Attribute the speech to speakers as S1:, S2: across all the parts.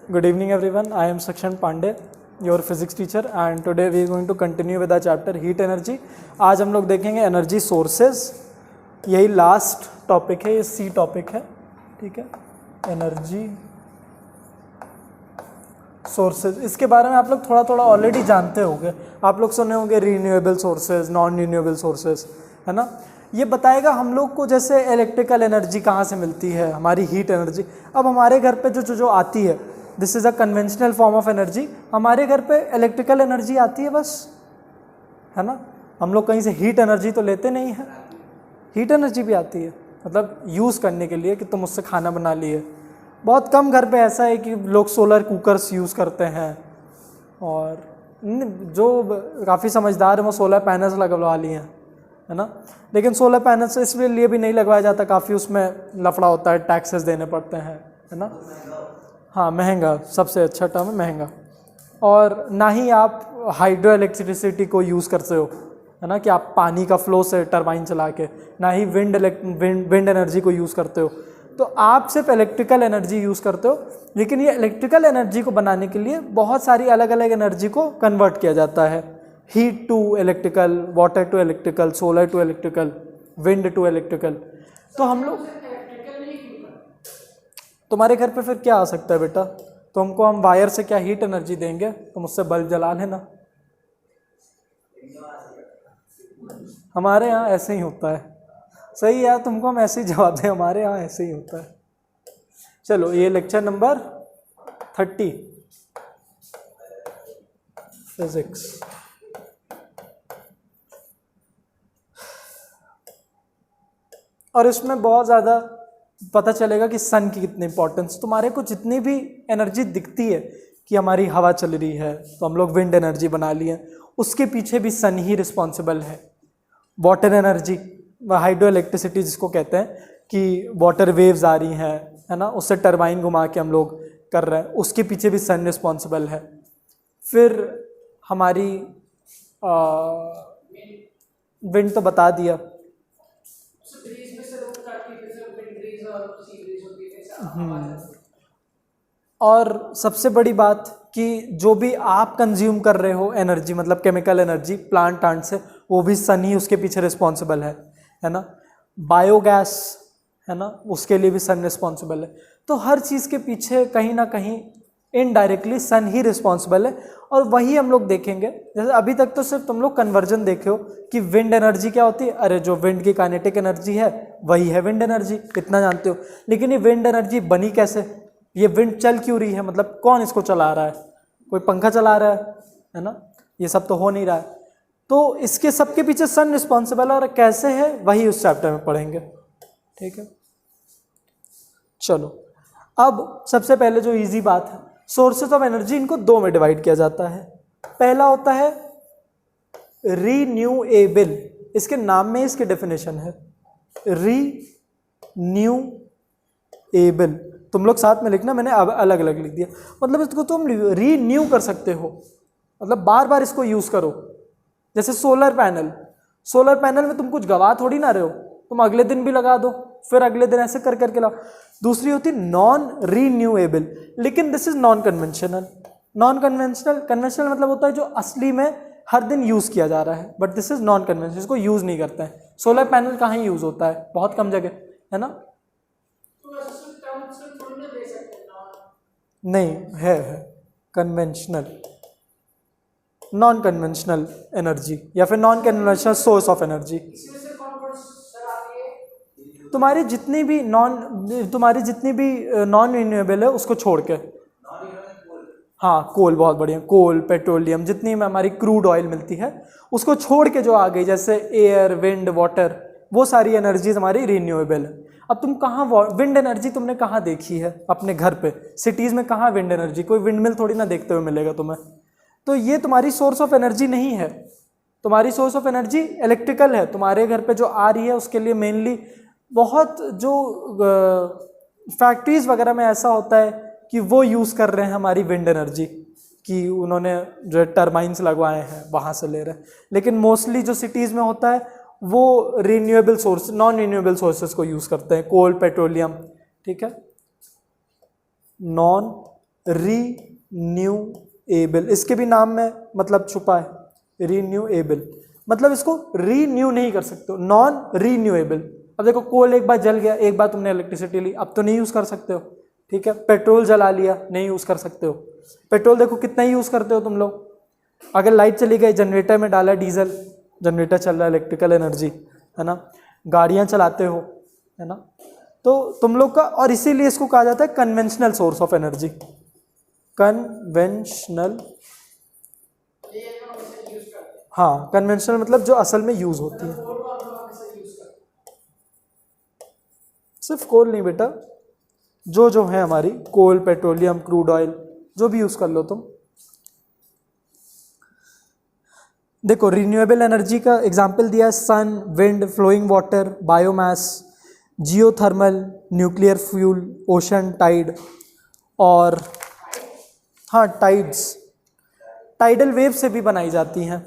S1: Good evening everyone, I am Sakshan Pandey, your physics teacher and today we are going to continue with the chapter heat energy. आज हम लोग देखेंगे energy sources, यही last topic है, ये सी topic है, ठीक है, एनर्जी सोर्सेज। इसके बारे में आप लोग थोड़ा थोड़ा ऑलरेडी जानते होंगे, आप लोग सुने होंगे renewable sources, non renewable sources, है ना। ये बताएगा हम लोग को जैसे इलेक्ट्रिकल एनर्जी कहाँ से मिलती है, हमारी हीट एनर्जी। अब हमारे घर पे जो आती है, this is a conventional form of energy. हमारे घर पे इलेक्ट्रिकल एनर्जी आती है बस, है ना। हम लोग कहीं से हीट एनर्जी तो लेते नहीं है, हीट एनर्जी भी आती है, मतलब यूज़ करने के लिए कि तुम उससे खाना बना लिए। बहुत कम घर पे ऐसा है कि लोग सोलर कुकर्स यूज़ करते हैं, और जो काफ़ी समझदार है वो सोलर पैनल्स लगवा लिए हैं, है ना। लेकिन सोलर पैनल्स इसलिए भी नहीं लगवाया जाता, काफ़ी उसमें लफड़ा होता है, टैक्सेस देने पड़ते हैं, है ना। हाँ, महंगा, सबसे अच्छा टर्म है महंगा। और ना ही आप हाइड्रो इलेक्ट्रिसिटी को यूज़ करते हो, है ना, कि आप पानी का फ्लो से टरबाइन चला के, ना ही विंड एनर्जी को यूज़ करते हो। तो आप सिर्फ इलेक्ट्रिकल एनर्जी यूज़ करते हो, लेकिन ये इलेक्ट्रिकल एनर्जी को बनाने के लिए बहुत सारी अलग अलग एनर्जी को कन्वर्ट किया जाता है। Heat to electrical, water to electrical, solar to electrical, wind to electrical. तो हम लोग, तुम्हारे घर पे फिर क्या आ सकता है बेटा, तुमको हम वायर से क्या हीट एनर्जी देंगे, तुम उससे बल्ब जला लेना। हमारे यहाँ ऐसे ही होता है। सही यार, तुमको हम ऐसे ही जवाब दें, हमारे यहाँ ऐसे ही होता है। चलो, ये लेक्चर नंबर 30 फिजिक्स। और इसमें बहुत ज़्यादा पता चलेगा कि सन की कितनी इंपॉर्टेंस। तुम्हारे को जितनी भी एनर्जी दिखती है कि हमारी हवा चल रही है तो हम लोग विंड एनर्जी बना लिए, उसके पीछे भी सन ही रिस्पॉन्सिबल है। वाटर एनर्जी, हाइड्रो इलेक्ट्रिसिटी जिसको कहते हैं, कि वाटर वेव्स आ रही हैं, है ना, उससे टरबाइन घुमा के हम लोग कर रहे हैं, उसके पीछे भी सन रिस्पॉन्सिबल है। फिर हमारी विंड तो बता दिया, और सबसे बड़ी बात कि जो भी आप कंज्यूम कर रहे हो एनर्जी, मतलब केमिकल एनर्जी प्लांट से, वो भी सन ही उसके पीछे रिस्पॉन्सिबल है ना। बायोगैस, है ना, उसके लिए भी सन रिस्पॉन्सिबल है। तो हर चीज़ के पीछे कहीं ना कहीं इनडायरेक्टली सन ही रिस्पॉन्सिबल है। और वही हम लोग देखेंगे। जैसे अभी तक तो सिर्फ तुम लोग कन्वर्जन देखे हो कि विंड एनर्जी क्या होती है, अरे जो विंड की काइनेटिक एनर्जी है वही है विंड एनर्जी, इतना जानते हो। लेकिन ये विंड एनर्जी बनी कैसे, ये विंड चल क्यों रही है, मतलब कौन इसको चला रहा है, कोई पंखा चला रहा है ना, ये सब तो हो नहीं रहा है। तो इसके सबके पीछे सन रिस्पॉन्सिबल है, और कैसे है वही उस चैप्टर में पढ़ेंगे, ठीक है। चलो, अब सबसे पहले जो इजी बात है, सोर्सेज ऑफ एनर्जी, इनको दो में डिवाइड किया जाता है। पहला होता है रीन्यूएबल, इसके नाम में इसकी डेफिनेशन है रीन्यूएबल। तुम लोग साथ में लिखना, मैंने अलग अलग लिख दिया। मतलब इसको तुम रीन्यू कर सकते हो, मतलब बार बार इसको यूज करो। जैसे सोलर पैनल में तुम कुछ गवा थोड़ी ना रहे हो, तुम अगले दिन भी लगा दो, फिर अगले दिन ऐसे कर करके लाओ। दूसरी होती नॉन रीन्यूएबल, लेकिन this is non conventional. Conventional मतलब होता है जो असली में हर दिन यूज किया जा रहा है, but this is non conventional, इसको यूज नहीं करते हैं। सोलर पैनल कहाँ यूज होता है, बहुत कम जगह, है ना। नहीं है कन्वेंशनल, नॉन कन्वेंशनल एनर्जी, या फिर non conventional source of energy. तुम्हारी जितनी भी नॉन रिन्यूएबल है उसको छोड़ के, हाँ, कोल, बहुत बढ़िया, कोल, पेट्रोलियम, जितनी में हमारी क्रूड ऑयल मिलती है उसको छोड़ के जो आ गई, जैसे एयर, विंड, वाटर, वो सारी एनर्जीज हमारी रिन्यूएबल है। अब तुम कहाँ विंड एनर्जी तुमने कहाँ देखी है अपने घर पे, सिटीज़ में कहाँ विंड एनर्जी, कोई विंड मिल थोड़ी ना देखते हुए मिलेगा तुम्हें। तो ये तुम्हारी सोर्स ऑफ एनर्जी नहीं है। तुम्हारी सोर्स ऑफ एनर्जी इलेक्ट्रिकल है। तुम्हारे घर पे जो आ रही है उसके लिए मेनली बहुत जो फैक्ट्रीज वगैरह में ऐसा होता है कि वो यूज़ कर रहे हैं हमारी विंड एनर्जी, कि उन्होंने जो टरबाइंस लगवाए हैं वहाँ से ले रहे हैं। लेकिन मोस्टली जो सिटीज़ में होता है वो renewable source, non renewable sources को यूज़ करते हैं, कोल, पेट्रोलियम, ठीक है, नॉन रीन्यूएबल, इसके भी नाम में मतलब छुपा है, रीन्यूएबल मतलब इसको रीन्यू नहीं कर सकते हो, नॉन रीन्यूएबल। अब देखो कोल एक बार जल गया, एक बार तुमने इलेक्ट्रिसिटी ली, अब तो नहीं यूज़ कर सकते हो, ठीक है। पेट्रोल जला लिया, नहीं यूज़ कर सकते हो। पेट्रोल देखो कितना ही यूज़ करते हो तुम लोग, अगर लाइट चली गई, जनरेटर में डाला डीजल, जनरेटर चल रहा है, इलेक्ट्रिकल एनर्जी, है ना। गाड़ियाँ चलाते हो, है ना, तो तुम लोग का, और इसीलिए इसको कहा जाता है conventional source of energy, conventional. हाँ, कन्वेंशनल मतलब जो असल में यूज होती है। सिर्फ कोल नहीं बेटा, जो है हमारी कोल, पेट्रोलियम, क्रूड ऑयल, जो भी यूज कर लो तुम। देखो रिन्यूएबल एनर्जी का एग्जाम्पल दिया है, sun, wind, flowing water, biomass, geothermal, nuclear fuel, ocean tide, और हाँ टाइड्स, टाइडल वेव से भी बनाई जाती हैं,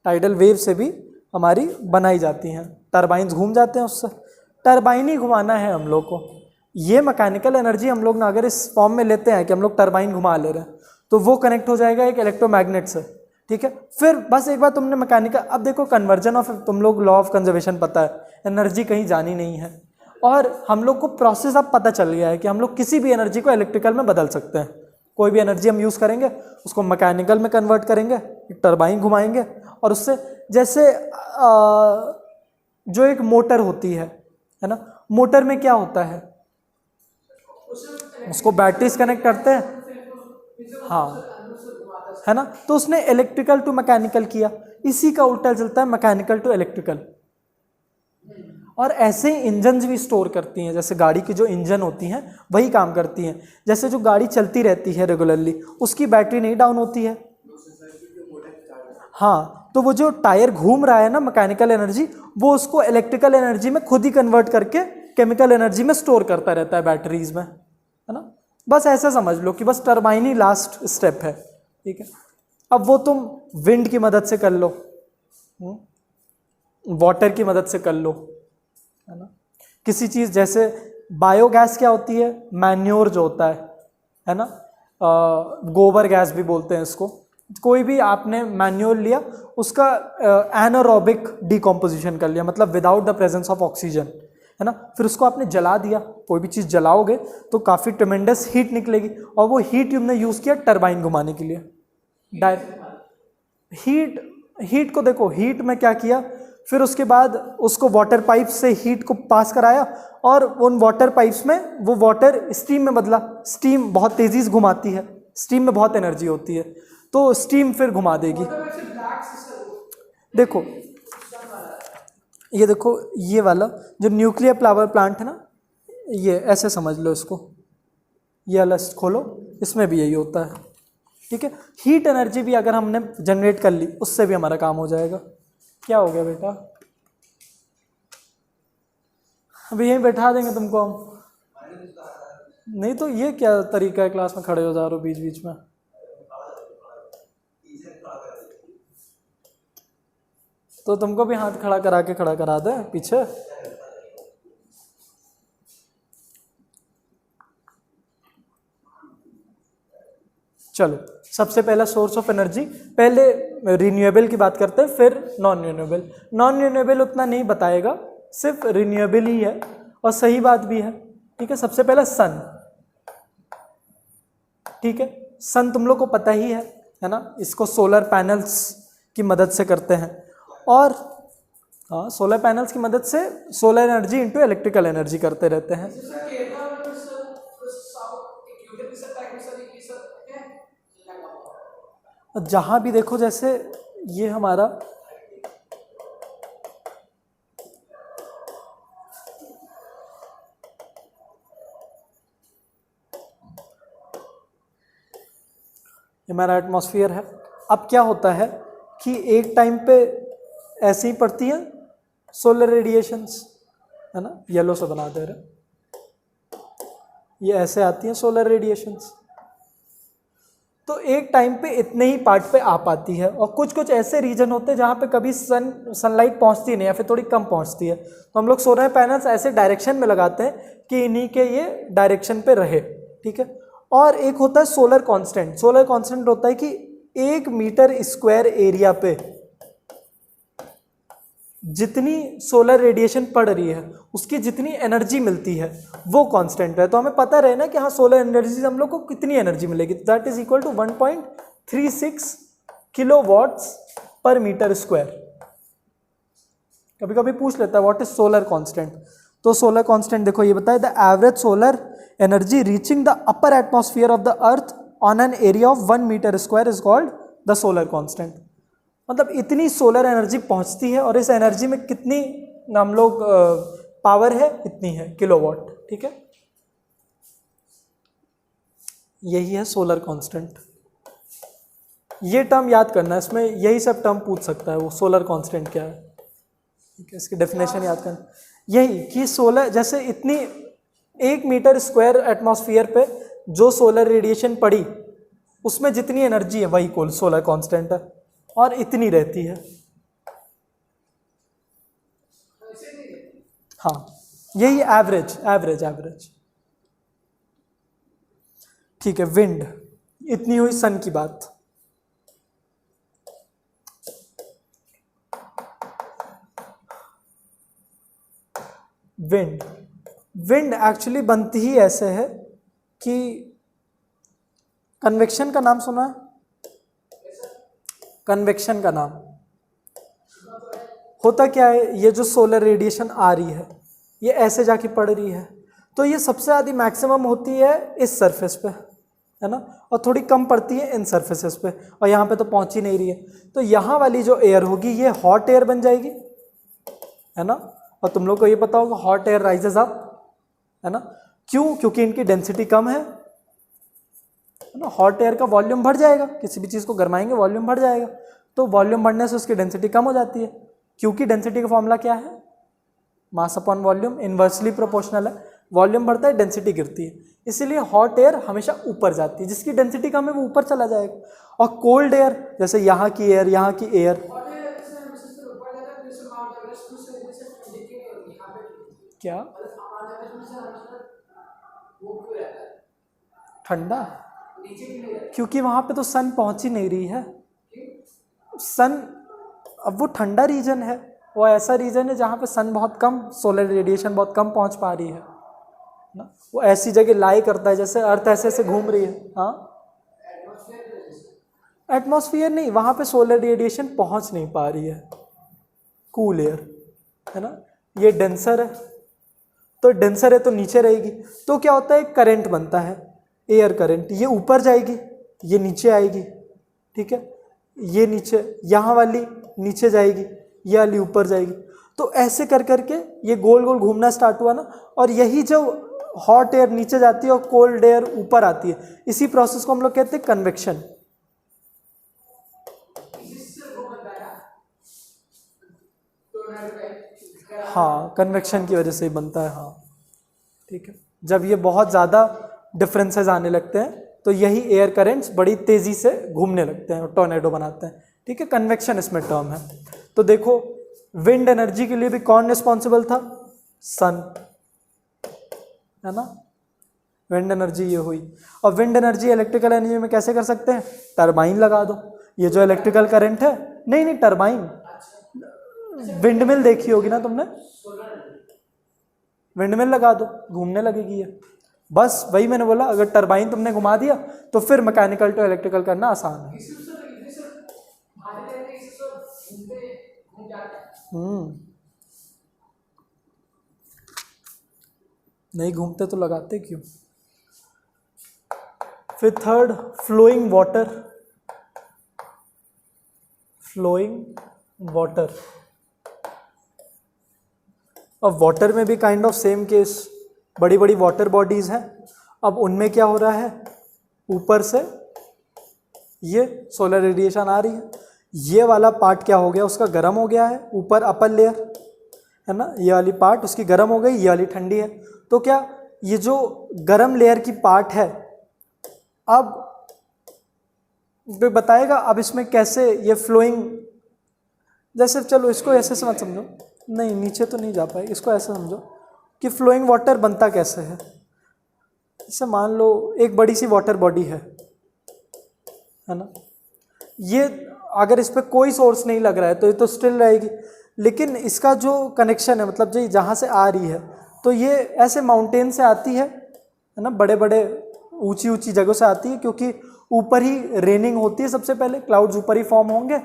S1: टाइडल वेव से भी हमारी बनाई जाती हैं, टरबाइन्स घूम जाते हैं उससे। टरबाइन ही घुमाना है हम लोग को, ये मैकेनिकल एनर्जी हम लोग ना अगर इस फॉर्म में लेते हैं कि हम लोग टरबाइन घुमा ले रहे हैं, तो वो कनेक्ट हो जाएगा एक इलेक्ट्रोमैग्नेट से, ठीक है। फिर बस एक बार तुमने मैकेनिकल, अब देखो कन्वर्जन ऑफ, तुम लोग लॉ ऑफ कंजर्वेशन पता है, एनर्जी कहीं जानी नहीं है, और हम लोग को प्रोसेस अब पता चल गया है कि हम लोग किसी भी एनर्जी को इलेक्ट्रिकल में बदल सकते हैं। कोई भी एनर्जी हम यूज़ करेंगे, उसको मैकेनिकल में कन्वर्ट करेंगे, एक टरबाइन घुमाएंगे, और उससे जैसे जो एक मोटर होती है ना, मोटर में क्या होता है, उसको बैटरीज कनेक्ट करते हैं, हाँ, है ना, तो उसने इलेक्ट्रिकल टू मैकेनिकल किया, इसी का उल्टा चलता है मैकेनिकल टू इलेक्ट्रिकल। और ऐसे ही इंजन भी स्टोर करती हैं, जैसे गाड़ी की जो इंजन होती हैं वही काम करती हैं। जैसे जो गाड़ी चलती रहती है रेगुलरली, उसकी बैटरी नहीं डाउन होती है, हाँ, तो वो जो टायर घूम रहा है ना, मैकेनिकल एनर्जी, वो उसको इलेक्ट्रिकल एनर्जी में खुद ही कन्वर्ट करके केमिकल एनर्जी में स्टोर करता रहता है बैटरीज में, है ना। बस ऐसा समझ लो कि बस टरबाइन ही लास्ट स्टेप है, ठीक है। अब वो तुम विंड की मदद से कर लो, वाटर की मदद से कर लो, है ना। किसी चीज़ जैसे बायोगैस क्या होती है, मैन्योर जो होता है ना, गोबर गैस भी बोलते हैं इसको। कोई भी आपने मैन्योर लिया, उसका एनारोबिक डिकम्पोजिशन कर लिया, मतलब without the presence of oxygen, है ना, फिर उसको आपने जला दिया। कोई भी चीज़ जलाओगे तो काफ़ी ट्रेमेंडस हीट निकलेगी, और वो हीट हमने यूज़ किया टरबाइन घुमाने के लिए। हीट को देखो, हीट में क्या किया, फिर उसके बाद उसको वाटर पाइप से हीट को पास कराया, और उन वाटर पाइप्स में वो वाटर स्टीम में बदला। स्टीम बहुत तेज़ी से घुमाती है, स्टीम में बहुत एनर्जी होती है, तो स्टीम फिर घुमा देगी। देखो ये देखो, ये वाला जो न्यूक्लियर पावर प्लांट है ना, ये ऐसे समझ लो इसको, ये वाला खोलो, इसमें भी यही होता है, ठीक है। हीट एनर्जी भी अगर हमने जनरेट कर ली, उससे भी हमारा काम हो जाएगा। क्या हो गया बेटा, अभी यहीं बैठा देंगे तुमको हम, नहीं तो ये क्या तरीका है, क्लास में खड़े हो जा रहे हो बीच बीच में। तो तुमको भी हाथ खड़ा करा दे पीछे। चलो, सबसे पहला सोर्स ऑफ एनर्जी, पहले रिन्यूएबल की बात करते हैं, फिर नॉन रिन्यूएबल। नॉन रिन्यूएबल उतना नहीं बताएगा, सिर्फ रिन्यूएबल ही है, और सही बात भी है, ठीक है। सबसे पहला सन, ठीक है, सन तुम लोग को पता ही है ना, इसको सोलर पैनल्स की मदद से करते हैं, और हाँ, सोलर पैनल्स की मदद से solar energy into electrical energy करते रहते हैं। जहाँ भी देखो, जैसे ये हमारा हमारा एटमॉस्फेयर है। अब क्या होता है कि एक टाइम पे ऐसे ही पड़ती हैं सोलर रेडिएशंस, है ना, येलो से बना दे रहे, ये ऐसे आती हैं सोलर रेडिएशंस, तो एक टाइम पे इतने ही पार्ट पे आ पाती है, और कुछ कुछ ऐसे रीजन होते हैं जहाँ पे कभी सनलाइट पहुँचती नहीं, या फिर थोड़ी कम पहुँचती है, तो हम लोग सोलर पैनल्स ऐसे डायरेक्शन में लगाते हैं कि इन्हीं के ये डायरेक्शन पे रहे, ठीक है। और एक होता है सोलर कांस्टेंट। सोलर कांस्टेंट होता है कि 1 मीटर स्क्वायर एरिया पे जितनी सोलर रेडिएशन पड़ रही है उसकी जितनी एनर्जी मिलती है वो कांस्टेंट है। तो हमें पता रहे ना कि हाँ सोलर एनर्जी से हम लोग को कितनी एनर्जी मिलेगी, that is equal to 1.36 kilowatts per metre square. कभी कभी पूछ लेता है व्हाट इज सोलर कांस्टेंट। तो सोलर कांस्टेंट देखो ये बताए, the average solar energy reaching the upper atmosphere of the earth on an area of 1 metre square is called the solar constant. मतलब इतनी सोलर एनर्जी पहुंचती है और इस एनर्जी में कितनी हम लोग पावर है, इतनी है किलोवाट। ठीक है, यही है सोलर कांस्टेंट। ये टर्म याद करना है, इसमें यही सब टर्म पूछ सकता है वो सोलर कांस्टेंट क्या है। ठीक है, इसकी डेफिनेशन याद करना, यही कि सोलर जैसे इतनी 1 मीटर स्क्वायर एटमॉस्फेयर पे जो सोलर रेडिएशन पड़ी उसमें जितनी एनर्जी है वही कोल सोलर कांस्टेंट है और इतनी रहती है। हाँ, यही एवरेज एवरेज एवरेज। ठीक है, विंड, इतनी हुई सन की बात। विंड, विंड एक्चुअली बनती ही ऐसे है कि कन्वेक्शन का नाम सुना है? कन्वेक्शन का नाम होता क्या है, ये जो सोलर रेडिएशन आ रही है ये ऐसे जाके पड़ रही है तो ये सबसे ज़्यादा मैक्सिमम होती है इस सरफेस पे, है ना, और थोड़ी कम पड़ती है इन सरफेसेस पे, और यहाँ पे तो पहुँच ही नहीं रही है। तो यहाँ वाली जो एयर होगी ये हॉट एयर बन जाएगी, है ना। और तुम लोग को ये पता होगा हॉट एयर राइजेज अप, है ना। क्यों? क्योंकि इनकी डेंसिटी कम है ना। हॉट एयर का वॉल्यूम बढ़ जाएगा, किसी भी चीज़ को गर्माएंगे वॉल्यूम बढ़ जाएगा, तो वॉल्यूम बढ़ने से उसकी डेंसिटी कम हो जाती है। क्योंकि डेंसिटी का फॉर्मूला क्या है? Mass upon volume, inversely proportional है। वॉल्यूम बढ़ता है डेंसिटी गिरती है, इसीलिए हॉट एयर हमेशा ऊपर जाती है, जिसकी डेंसिटी कम है वो ऊपर चला जाएगा। और कोल्ड एयर, जैसे यहाँ की एयर, यहाँ की एयर, क्या ठंडा? क्योंकि वहां पे तो सन पहुंच ही नहीं रही है। सन, अब वो ठंडा रीजन है, वो ऐसा रीजन है जहाँ पे सन बहुत कम, सोलर रेडिएशन बहुत कम पहुंच पा रही है ना। वो ऐसी जगह लाई करता है जैसे अर्थ ऐसे ऐसे घूम रही है। हाँ, एटमॉस्फेयर नहीं, वहाँ पे सोलर रेडिएशन पहुंच नहीं पा रही है, कूल एयर, है ना। ये डेंसर है, तो डेंसर है तो नीचे रहेगी, तो क्या होता है करंट बनता है, एयर करंट, ये ऊपर जाएगी, ये नीचे आएगी। ठीक है, ये नीचे, यहाँ वाली नीचे जाएगी, ये वाली ऊपर जाएगी। तो ऐसे कर करके ये गोल गोल घूमना स्टार्ट हुआ ना, और यही जो हॉट एयर नीचे जाती है और कोल्ड एयर ऊपर आती है, इसी प्रोसेस को हम लोग कहते हैं कन्वेक्शन। हाँ, कन्वेक्शन की वजह से ही बनता है। हाँ ठीक है, जब ये बहुत ज़्यादा डिफरेंसेस आने लगते हैं तो यही एयर करेंट्स बड़ी तेज़ी से घूमने लगते हैं और टॉर्नेडो बनाते हैं। ठीक है, कन्वेक्शन इसमें टर्म है। तो देखो, विंड एनर्जी के लिए भी कौन रिस्पॉन्सिबल था? सन, है ना। विंड एनर्जी ये हुई, और विंड एनर्जी इलेक्ट्रिकल एनर्जी में कैसे कर सकते हैं? टरबाइन लगा दो। ये जो इलेक्ट्रिकल करंट है, नहीं टरबाइन, विंड मिल देखी होगी ना तुमने, विंड मिल लगा दो, घूमने लगेगी ये। बस वही मैंने बोला, अगर टरबाइन तुमने घुमा दिया तो फिर मैकेनिकल टू इलेक्ट्रिकल करना आसान है। नहीं घूमते तो लगाते क्यों? फिर third, flowing water. Flowing water, अब वाटर में भी काइंड ऑफ सेम केस, बड़ी बड़ी वाटर बॉडीज हैं। अब उनमें क्या हो रहा है, ऊपर से ये सोलर रेडिएशन आ रही है, ये वाला पार्ट क्या हो गया, उसका गर्म हो गया है, ऊपर अपर लेयर है ना, ये वाली पार्ट उसकी गर्म हो गई, ये वाली ठंडी है। तो क्या ये जो गर्म लेयर की पार्ट है, अब बताएगा अब इसमें कैसे ये फ्लोइंग, जैसे चलो इसको ऐसे समझ समझो, नहीं नीचे तो नहीं जा पाए, इसको ऐसे समझो कि फ्लोइंग वाटर बनता कैसे है। जैसे मान लो एक बड़ी सी वाटर बॉडी है ना, ये अगर इस पर कोई सोर्स नहीं लग रहा है तो ये तो स्टिल रहेगी, लेकिन इसका जो कनेक्शन है मतलब जो जहाँ से आ रही है तो ये ऐसे माउंटेन से आती है ना, बड़े बड़े ऊंची ऊंची जगहों से आती है, क्योंकि ऊपर ही रेनिंग होती है, सबसे पहले क्लाउड्स ऊपर ही फॉर्म होंगे,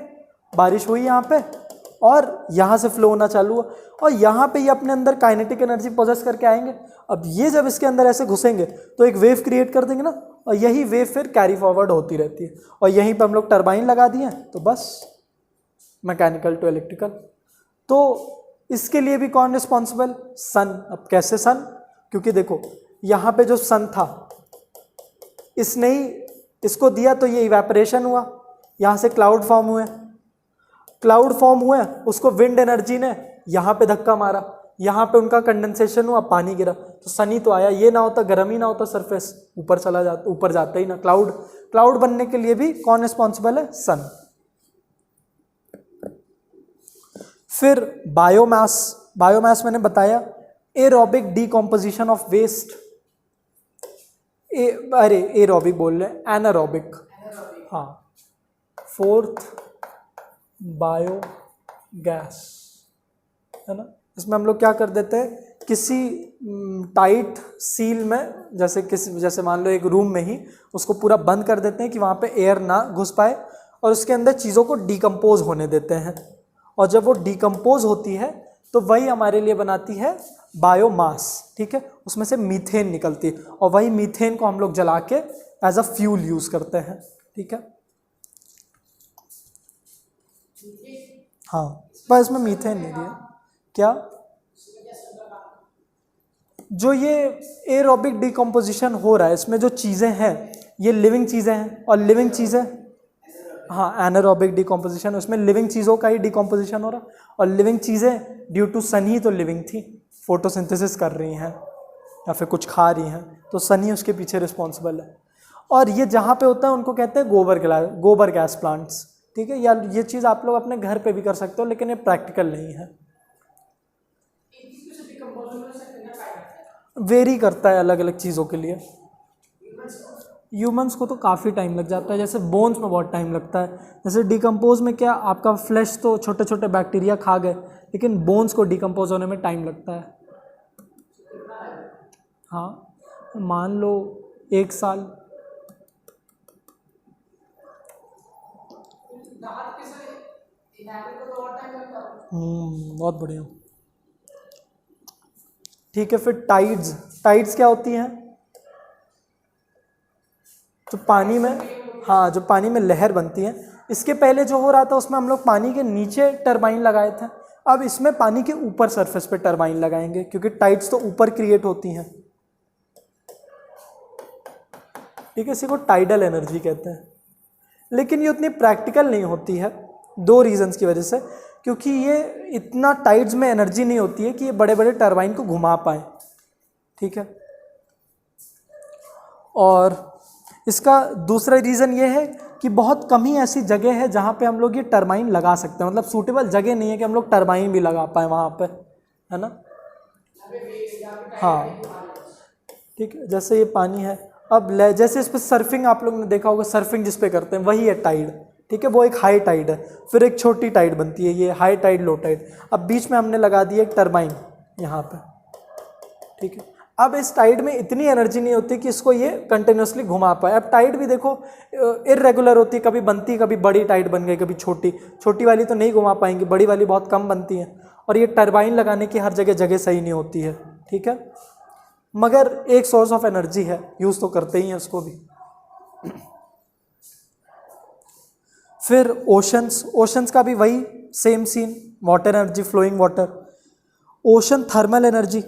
S1: बारिश हुई यहाँ पे और यहाँ से फ्लो होना चालू हुआ और यहाँ पे ये अपने अंदर काइनेटिक एनर्जी पोजेस करके आएंगे। अब ये जब इसके अंदर ऐसे घुसेंगे तो एक वेव क्रिएट कर देंगे ना, और यही वेव फिर कैरी फॉरवर्ड होती रहती है, और यहीं पर हम लोग टरबाइन लगा दिए तो बस मैकेनिकल टू इलेक्ट्रिकल। तो इसके लिए भी कौन रिस्पॉन्सिबल? सन। अब कैसे सन? क्योंकि देखो यहाँ पे जो सन था इसने ही इसको दिया तो ये इवेपोरेशन हुआ, यहाँ से क्लाउड फॉर्म हुए, क्लाउड फॉर्म हुए उसको विंड एनर्जी ने यहाँ पे धक्का मारा, यहाँ पे उनका कंडेंसेशन हुआ, पानी गिरा, तो सन ही तो आया। ये ना होता, गर्म ही ना होता, सरफेस ऊपर चला जाता, ऊपर जाता ही ना। क्लाउड बनने के लिए भी कौन रिस्पॉन्सिबल है? सन। फिर बायोमास मैंने बताया aerobic decomposition of waste, aerobic बोल रहे हैं, एनारोबिक। हाँ, फोर्थ बायोगैस है ना। इसमें हम लोग क्या कर देते हैं, किसी टाइट सील में, जैसे मान लो एक रूम में ही उसको पूरा बंद कर देते हैं कि वहाँ पे एयर ना घुस पाए, और उसके अंदर चीज़ों को डिकम्पोज होने देते हैं, और जब वो डिकम्पोज होती है तो वही हमारे लिए बनाती है बायोमास। ठीक है, उसमें से मीथेन निकलती है, और वही मीथेन को हम लोग जला के एज अ फ्यूल यूज़ करते हैं। ठीक है, हाँ, पर इसमें मीथेन नहीं दिया। क्या? जो ये एरोबिक डिकम्पोजिशन हो रहा है इसमें जो चीज़ें हैं ये लिविंग चीज़ें हैं, और लिविंग चीज़ें, हाँ, एनारोबिक डिकम्पोजिशन, उसमें लिविंग चीज़ों का ही डिकम्पोजिशन हो रहा, और लिविंग चीज़ें ड्यू टू सन ही तो लिविंग थी, फोटोसिंथेसिस कर रही हैं या फिर कुछ खा रही हैं, तो सन ही उसके पीछे रिस्पॉन्सिबल है। और ये जहाँ पे होता है उनको कहते हैं गोबर गैस प्लांट्स। ठीक है, या ये चीज़ आप लोग अपने घर पे भी कर सकते हो, लेकिन ये प्रैक्टिकल नहीं है, वेरी करता है अलग अलग चीज़ों के लिए। ह्यूमंस को तो काफ़ी टाइम लग जाता है, जैसे बोन्स में बहुत टाइम लगता है। जैसे डिकम्पोज में क्या, आपका फ्लैश तो छोटे छोटे बैक्टीरिया खा गए, लेकिन बोन्स को डिकम्पोज होने में टाइम लगता है। हाँ, मान लो 1 साल। बहुत बढ़िया। ठीक है, फिर टाइड्स क्या होती हैं? जो पानी में, हाँ, जो पानी में लहर बनती है। इसके पहले जो हो रहा था उसमें हम लोग पानी के नीचे टरबाइन लगाए थे, अब इसमें पानी के ऊपर सरफेस पे टरबाइन लगाएंगे, क्योंकि टाइड्स तो ऊपर क्रिएट होती हैं। ठीक है, इसी को टाइडल एनर्जी कहते हैं, लेकिन ये उतनी प्रैक्टिकल नहीं होती है 2 रीजंस की वजह से, क्योंकि ये इतना टाइड्स में एनर्जी नहीं होती है कि ये बड़े बड़े टरबाइन को घुमा पाए। ठीक है, और इसका दूसरा रीज़न ये है कि बहुत कम ही ऐसी जगह है जहाँ पे हम लोग ये टरबाइन लगा सकते हैं, मतलब सूटेबल जगह नहीं है कि हम लोग टरबाइन भी लगा पाए वहाँ पे, है ना। हाँ, ठीक है, जैसे ये पानी है, अब जैसे इस पर सर्फिंग आप लोग ने देखा होगा, सर्फिंग जिस पे करते हैं वही है टाइड। ठीक है, वो एक हाई टाइड है, फिर एक छोटी टाइड बनती है, ये हाई टाइड लो टाइड। अब बीच में हमने लगा दी एक टरबाइन यहाँ पे। ठीक है, अब इस टाइड में इतनी एनर्जी नहीं होती कि इसको ये कंटिन्यूसली घुमा पाए। अब टाइड भी देखो इरेगुलर होती है, कभी बनती, कभी बड़ी टाइड बन गई, कभी छोटी वाली तो नहीं घुमा पाएंगी, बड़ी वाली बहुत कम बनती है, और ये टरबाइन लगाने की हर जगह सही नहीं होती है। ठीक है, मगर एक सोर्स ऑफ एनर्जी है, यूज़ तो करते ही हैं उसको भी। फिर ओशंस का भी वही same scene, water energy, flowing water. Ocean thermal energy,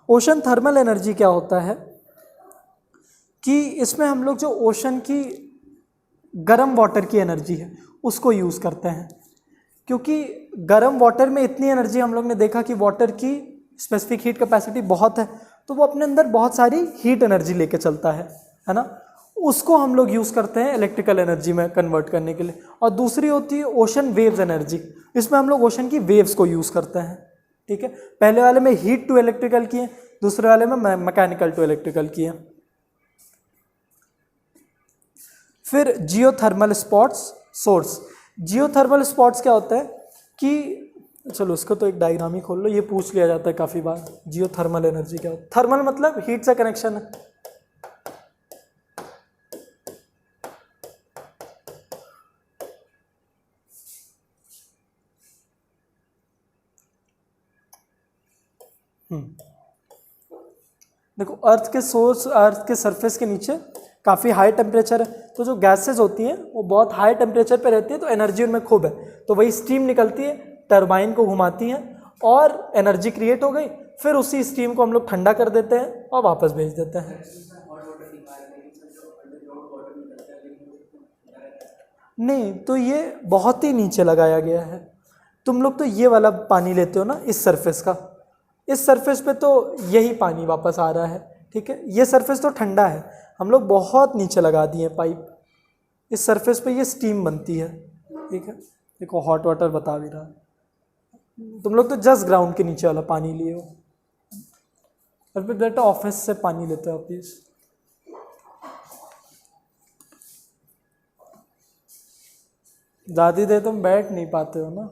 S1: ocean thermal energy क्या होता है कि इसमें हम लोग जो ओशन की गर्म वाटर की एनर्जी है उसको यूज़ करते हैं, क्योंकि गर्म वाटर में इतनी एनर्जी, हम लोग ने देखा कि वाटर की स्पेसिफिक हीट कैपेसिटी बहुत है, तो वो अपने अंदर बहुत सारी हीट एनर्जी लेके चलता है ना। उसको हम लोग यूज़ करते हैं इलेक्ट्रिकल एनर्जी में कन्वर्ट करने के लिए। और दूसरी होती है ओशन वेव्स एनर्जी, इसमें हम लोग ओशन की वेव्स को यूज़ करते हैं। ठीक है, पहले वाले में हीट टू इलेक्ट्रिकल किए, दूसरे वाले में मैकेनिकल टू इलेक्ट्रिकल किए। फिर geothermal spots source. Geothermal spots क्या होता है कि, चलो उसको तो एक डायग्राम ही खोल लो, ये पूछ लिया जाता है काफ़ी बार, जियोथर्मल एनर्जी क्या होता है। थर्मल मतलब हीट से कनेक्शन है। देखो अर्थ के सोर्स, अर्थ के सरफेस के नीचे काफ़ी हाई टेम्परेचर है, तो जो गैसेज होती हैं वो बहुत हाई टेम्परेचर पे रहती है, तो एनर्जी उनमें खूब है, तो वही स्टीम निकलती है, टरबाइन को घुमाती हैं और एनर्जी क्रिएट हो गई। फिर उसी स्टीम को हम लोग ठंडा कर देते हैं और वापस भेज देते हैं। नहीं, तो ये बहुत ही नीचे लगाया गया है। तुम लोग तो ये वाला पानी लेते हो ना इस सरफेस का, इस सरफेस पे तो यही पानी वापस आ रहा है। ठीक है, ये सरफेस तो ठंडा है, हम लोग बहुत नीचे लगा दिए पाइप, इस सरफेस पे ये स्टीम बनती है। ठीक है, देखो हॉट वाटर बता भी रहा है। तुम लोग तो जस्ट ग्राउंड के नीचे वाला पानी लिए हो, और फिर बेटा ऑफिस से पानी लेते हो प्लीज। ज़्यादा देर तुम बैठ नहीं पाते हो ना।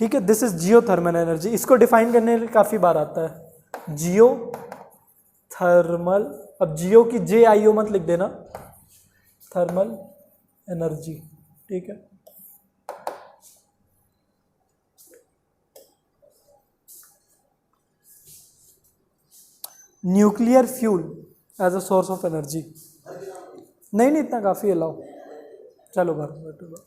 S1: ठीक है, दिस इज जियोथर्मल एनर्जी। इसको डिफाइन करने के लिए काफ़ी बार आता है जियो थर्मल। अब जियो की JIO मत लिख देना, थर्मल एनर्जी। ठीक है, nuclear fuel as a source of energy. नहीं इतना काफ़ी है, लाओ चलो बैठो।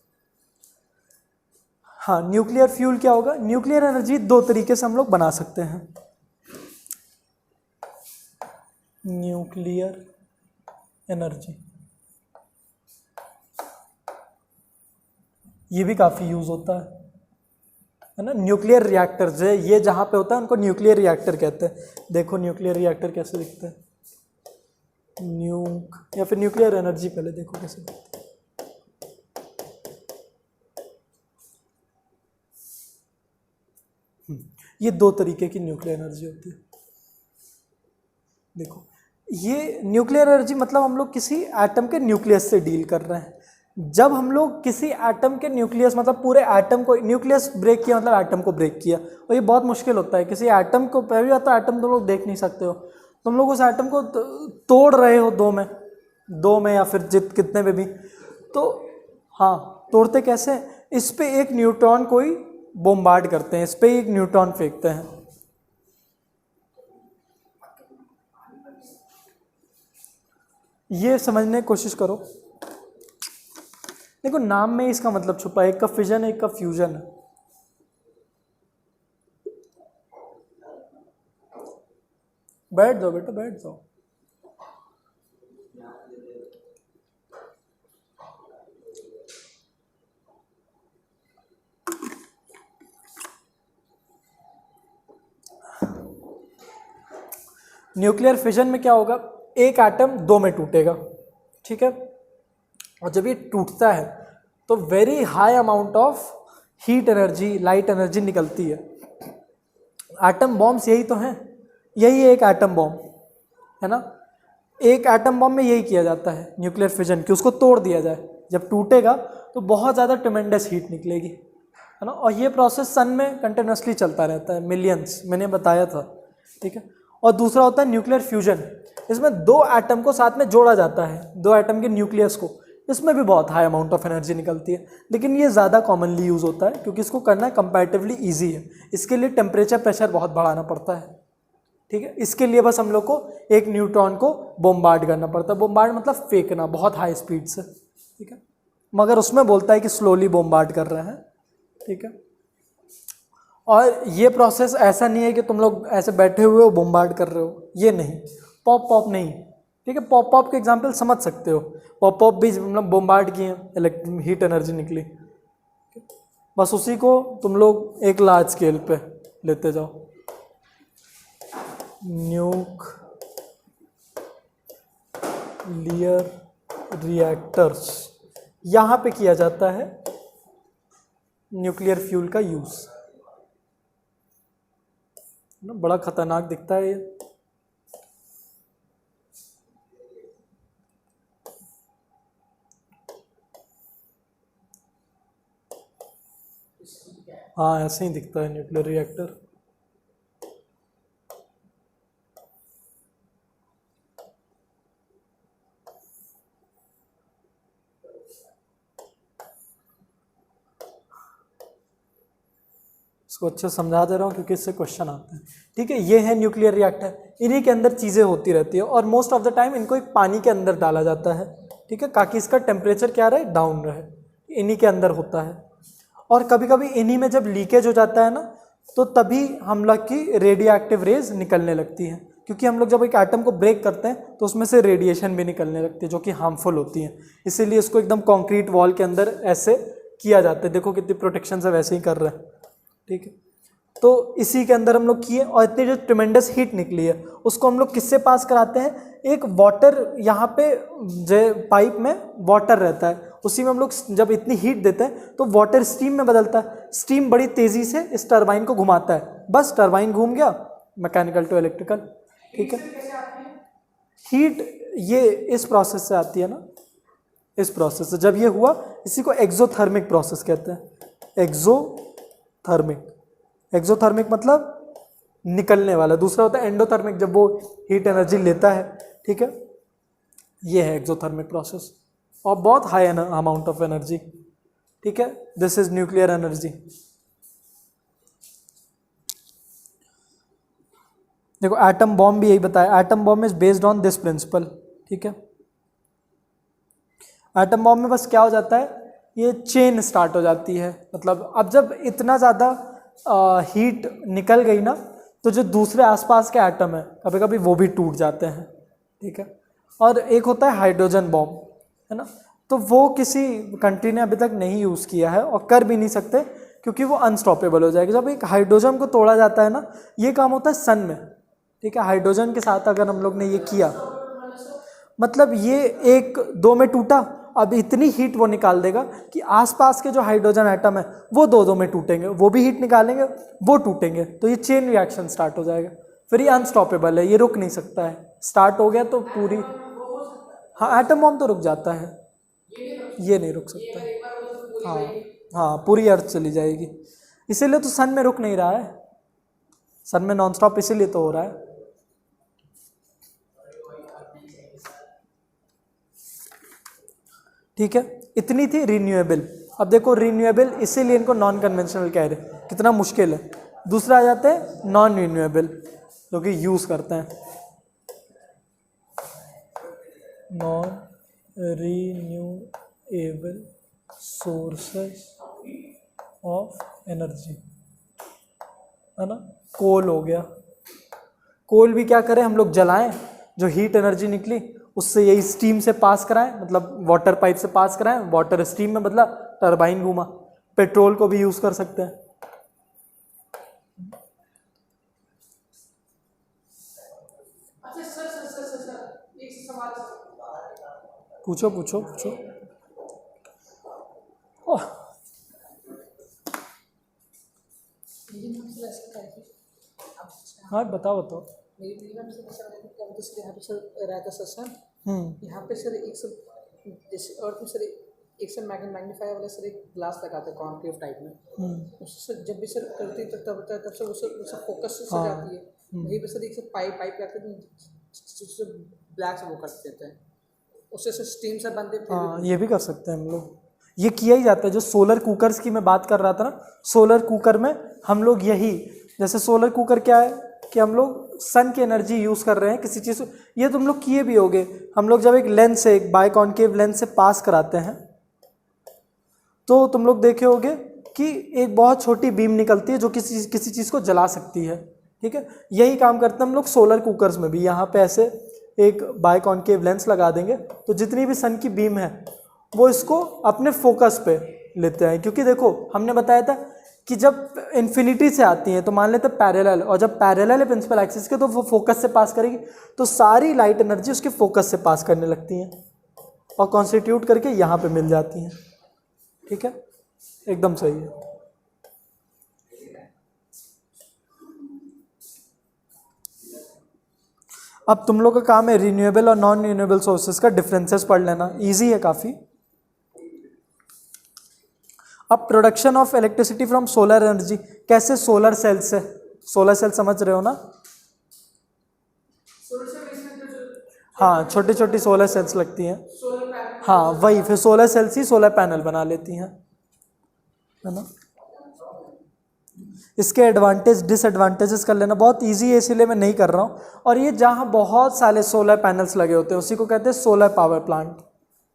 S1: हाँ, न्यूक्लियर फ्यूल क्या होगा? न्यूक्लियर एनर्जी दो तरीके से हम लोग बना सकते हैं। न्यूक्लियर एनर्जी ये भी काफ़ी यूज़ होता है ना। न्यूक्लियर रिएक्टर्स है ये, जहाँ पे होता है उनको न्यूक्लियर रिएक्टर कहते हैं। देखो न्यूक्लियर रिएक्टर कैसे दिखते हैं, न्यूक या फिर न्यूक्लियर एनर्जी पहले देखो कैसे दिखते हैं। ये दो तरीके की न्यूक्लियर एनर्जी होती है। देखो ये न्यूक्लियर एनर्जी मतलब हम लोग किसी एटम के न्यूक्लियस से डील कर रहे हैं। जब हम लोग किसी एटम के न्यूक्लियस मतलब पूरे एटम को, न्यूक्लियस ब्रेक किया मतलब एटम को ब्रेक किया, और ये बहुत मुश्किल होता है। किसी एटम को, पहली बात तो एटम तुम लोग देख नहीं सकते हो, तुम लोग उस एटम को तोड़ रहे हो दो में या फिर कितने में भी, तो हाँ तोड़ते कैसे? इस पे एक न्यूट्रॉन कोई बोम्बार्ड करते हैं, इस पे एक न्यूट्रॉन फेंकते हैं। ये समझने की कोशिश करो। देखो नाम में इसका मतलब छुपा है, एक का फिजन है एक का फ्यूजन है। बैठ जाओ बेटा बैठ जाओ। न्यूक्लियर फिजन में क्या होगा? एक एटम दो में टूटेगा, ठीक है, और जब ये टूटता है तो very high amount of heat energy, light energy निकलती है। एटम बॉम्ब्स यही तो हैं, यही है एक एटम बॉम्ब, है ना। एक एटम बॉम्ब में यही किया जाता है न्यूक्लियर फिजन, कि उसको तोड़ दिया जाए। जब टूटेगा तो बहुत ज़्यादा ट्रिमेंडस हीट निकलेगी, है ना। और ये प्रोसेस सन में कंटिन्यूसली चलता रहता है, मिलियंस, मैंने बताया था, ठीक है। और दूसरा होता है न्यूक्लियर फ्यूजन, इसमें दो एटम को साथ में जोड़ा जाता है, दो एटम के न्यूक्लियस को। इसमें भी बहुत हाई अमाउंट ऑफ एनर्जी निकलती है, लेकिन ये ज़्यादा कॉमनली यूज़ होता है क्योंकि इसको करना कंपैरेटिवली ईजी है। इसके लिए टेम्परेचर प्रेशर बहुत बढ़ाना पड़ता है, ठीक है। इसके लिए बस हम लोग को एक न्यूट्रॉन को बोम्बार्ड करना पड़ता है। बोम्बार्ड मतलब फेंकना बहुत हाई स्पीड से, ठीक है, मगर उसमें बोलता है कि स्लोली बोम्बार्ड कर रहे हैं, ठीक है। और ये प्रोसेस ऐसा नहीं है कि तुम लोग ऐसे बैठे हुए हो बोम्बार्ड कर रहे हो, ये नहीं, पॉप पॉप नहीं, ठीक है। पॉप पॉप के एग्जांपल समझ सकते हो, पॉप पॉप भी मतलब बोम्बार्ड किए, हीट एनर्जी निकली, बस उसी को तुम लोग एक लार्ज स्केल पे लेते जाओ। न्यूक्लियर रिएक्टर्स, यहाँ पे किया जाता है न्यूक्लियर फ्यूल का यूज। ना बड़ा खतरनाक दिखता है ये। हाँ ऐसे ही दिखता है न्यूक्लियर रिएक्टर। इसको अच्छे से समझा दे रहा हूँ क्योंकि इससे क्वेश्चन आते हैं। ठीक है, ये है न्यूक्लियर रिएक्टर, इन्हीं के अंदर चीज़ें होती रहती है और मोस्ट ऑफ द टाइम इनको एक पानी के अंदर डाला जाता है। ठीक है, ताकि इसका टेम्परेचर क्या रहे, डाउन रहे, इन्हीं के अंदर होता है। और कभी कभी इन्हीं में जब लीकेज हो जाता है ना, तो तभी हम लोग की रेडियो एक्टिव रेज निकलने लगती हैं, क्योंकि हम लोग जब एक एटम को ब्रेक करते हैं तो उसमें से रेडिएशन भी निकलने लगती है जो कि हार्मफुल होती है। इसीलिए इसको एकदम कॉन्क्रीट वॉल के अंदर ऐसे किया जाता है। देखो कितनी प्रोटेक्शन से वैसे ही कर रहे हैं। ठीक है, तो इसी के अंदर हम लोग किए और इतनी जो ट्रिमेंडस हीट निकली है उसको हम लोग किससे पास कराते हैं, एक वाटर, यहाँ पे जो पाइप में वाटर रहता है, उसी में हम लोग जब इतनी हीट देते हैं तो वाटर स्टीम में बदलता है। स्टीम बड़ी तेज़ी से इस टरबाइन को घुमाता है, बस टरबाइन घूम गया, मैकेनिकल टू इलेक्ट्रिकल। ठीक है, हीट ये इस प्रोसेस से आती है ना, इस प्रोसेस से। जब ये हुआ इसी को एक्सोथर्मिक प्रोसेस कहते हैं। एक्सोथर्मिक, एक्सोथर्मिक मतलब निकलने वाला। दूसरा होता है एंडोथर्मिक, जब वो हीट एनर्जी लेता है। ठीक है, ये है एक्सोथर्मिक प्रोसेस और बहुत हाई अमाउंट ऑफ एनर्जी। ठीक है, दिस इज न्यूक्लियर एनर्जी। देखो एटम बॉम्ब भी यही बताया, atom bomb is based on this principle. ठीक है, एटम बॉम्ब में बस क्या हो जाता है, ये चेन स्टार्ट हो जाती है। मतलब अब जब इतना ज़्यादा हीट निकल गई ना, तो जो दूसरे आसपास के एटम है कभी कभी वो भी टूट जाते हैं। ठीक है, और एक होता है हाइड्रोजन बॉम्ब, है ना, तो वो किसी कंट्री ने अभी तक नहीं यूज़ किया है और कर भी नहीं सकते क्योंकि वो अनस्टॉपेबल हो जाएगा। जब एक हाइड्रोजन को तोड़ा जाता है ना, ये काम होता है सन में। ठीक है, हाइड्रोजन के साथ अगर हम लोग ने ये किया, मतलब ये 1-2 में टूटा, अब इतनी हीट वो निकाल देगा कि आसपास के जो हाइड्रोजन एटम है वो 2-2 में टूटेंगे, वो भी हीट निकालेंगे, वो टूटेंगे, तो ये चेन रिएक्शन स्टार्ट हो जाएगा। फिर ये अनस्टॉपेबल है, ये रुक नहीं सकता है। स्टार्ट हो गया तो पूरी, हाँ एटम बॉम्ब तो रुक जाता है, ये नहीं रुक सकता। हाँ हाँ, पूरी अर्थ चली जाएगी। इसीलिए तो सन में रुक नहीं रहा है, सन में नॉन स्टॉप इसीलिए तो हो रहा है। ठीक है, इतनी थी रिन्यूएबल। अब देखो रिन्यूएबल, इसीलिए इनको नॉन कन्वेंशनल कह रहे, कितना मुश्किल है। दूसरा आ जाते हैं नॉन रिन्यूएबल, जो कि यूज़ करते हैं non renewable sources of energy, है ना। कोल हो गया, कोल भी क्या करें हम लोग, जलाएं, जो हीट एनर्जी निकली उससे यही स्टीम से पास कराएं, मतलब वाटर पाइप से पास कराएं, वाटर स्टीम में बदला, टरबाइन घूमा। पेट्रोल को भी यूज़ कर सकते हैं। पूछो पूछो पूछो। ओह हाँ बताओ बताओ।
S2: यहाँ पे सर एक सर जैसे अर्थ में सर एक सर मैग्नीफायर वाला सर एक ग्लास लगाते हैं कॉन्केव टाइप में, उससे सर जब भी सर करती है तब सर वो फोकस से जाती है। वहीं पे सर एक सर पाइप करते हैं जिससे ब्लैक से वो कर देते हैं, उससे सर स्टीम से बनते हैं।
S1: हाँ ये भी कर सकते हैं हम लोग, ये किया ही जाता है। जो सोलर कुकर्स की मैं बात कर रहा था ना, सोलर कुकर में हम लोग यही, जैसे सोलर कुकर क्या है कि हम लोग सन की एनर्जी यूज़ कर रहे हैं किसी चीज़, ये तुम लोग किए भी होगे। हम लोग जब एक लेंस से, एक बाइकॉन्केव लेंस से पास कराते हैं तो तुम लोग देखे होगे कि एक बहुत छोटी बीम निकलती है जो किसी चीज़ को जला सकती है। ठीक है, यही काम करते हैं हम लोग सोलर कुकर्स में भी। यहाँ पे ऐसे एक बाइकॉन्केव लेंस लगा देंगे तो जितनी भी सन की बीम है वो इसको अपने फोकस पे लेते हैं। क्योंकि देखो हमने बताया था कि जब इन्फिनिटी से आती हैं तो मान लेते हैं पैरेलल, और जब पैरेलल है प्रिंसिपल एक्सिस के तो वो फोकस से पास करेगी, तो सारी लाइट एनर्जी उसके फोकस से पास करने लगती हैं और कॉन्स्टिट्यूट करके यहाँ पे मिल जाती हैं। ठीक है, एकदम सही है। अब तुम लोग का काम है रिन्यूएबल और नॉन रिन्यूएबल सोर्सेज का डिफरेंसेस पढ़ लेना, इजी है काफ़ी। अब production of electricity from solar energy, कैसे? सोलर सेल से। सोलर सेल समझ रहे हो ना? हाँ, छोटी छोटी सोलर सेल्स लगती हैं, हाँ वही, फिर सोलर सेल्स ही सोलर पैनल बना लेती हैं, है ना। इसके एडवांटेज डिसएडवांटेजेस कर लेना, बहुत इजी है इसीलिए मैं नहीं कर रहा हूँ। और ये जहाँ बहुत सारे सोलर पैनल्स लगे होते हैं उसी को कहते हैं सोलर पावर प्लांट,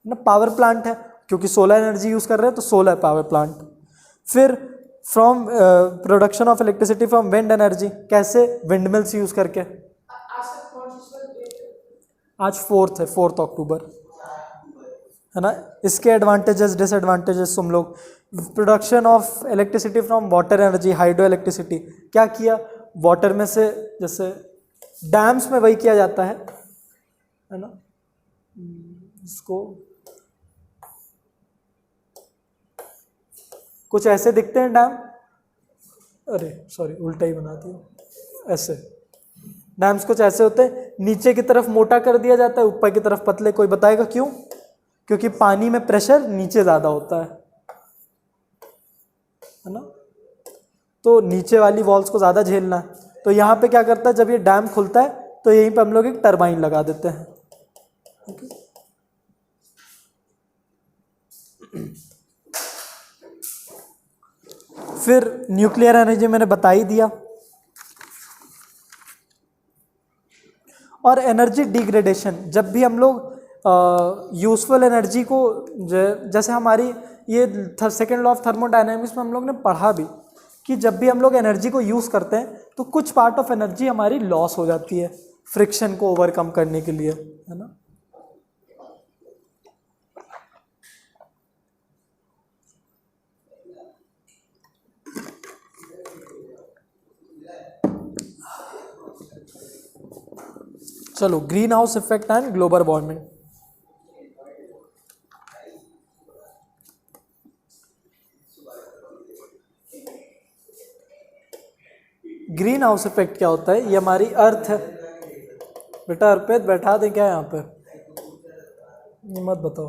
S1: ना। पावर प्लांट है क्योंकि सोलर एनर्जी यूज़ कर रहे हैं तो सोलर पावर प्लांट। फिर from production of electricity from wind energy, कैसे? विंड मिल्स यूज़ करके। आज 4 है, 4 अक्टूबर, है ना। इसके एडवांटेजेस डिसएडवांटेजेस तुम लोग, production of electricity from water energy, hydro electricity, क्या किया? वाटर में से, जैसे डैम्स में वही किया जाता है ना। इसको कुछ ऐसे दिखते हैं डैम, अरे सॉरी उल्टा ही बना दिया, ऐसे डैम्स कुछ ऐसे होते हैं, नीचे की तरफ मोटा कर दिया जाता है, ऊपर की तरफ पतले। कोई बताएगा क्यों? क्योंकि पानी में प्रेशर नीचे ज़्यादा होता है ना, तो नीचे वाली वॉल्स को ज़्यादा झेलना है। तो यहाँ पे क्या करता है, जब ये डैम खुलता है तो यहीं पे हम लोग एक टरबाइन लगा देते हैं। फिर न्यूक्लियर एनर्जी मैंने बता ही दिया। और एनर्जी डिग्रेडेशन, जब भी हम लोग यूजफुल एनर्जी को, जैसे हमारी ये सेकेंड लॉ ऑफ थर्मोडायनेमिक्स में हम लोग ने पढ़ा भी कि जब भी हम लोग एनर्जी को यूज़ करते हैं तो कुछ पार्ट ऑफ एनर्जी हमारी लॉस हो जाती है फ्रिक्शन को ओवरकम करने के लिए, है ना। चलो, green house effect and global warming. Green house effect क्या होता है? ये हमारी अर्थ है बेटा, अर्पित बैठा दें क्या यहाँ पे? ये मत बताओ।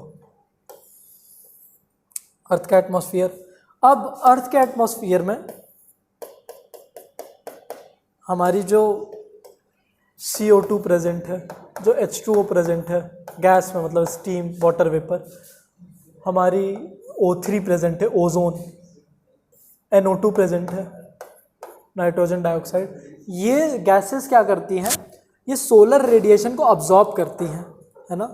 S1: अर्थ का एटमॉस्फेयर, अब अर्थ के एटमॉस्फेयर में हमारी जो CO2 प्रेजेंट है, जो H2O प्रेजेंट है गैस में, मतलब स्टीम वाटर वेपर, हमारी O3 प्रेजेंट है, ओजोन, NO2 प्रेजेंट है, नाइट्रोजन डाइऑक्साइड। ये गैसेस क्या करती हैं? ये सोलर रेडिएशन को अब्जॉर्ब करती हैं, है ना।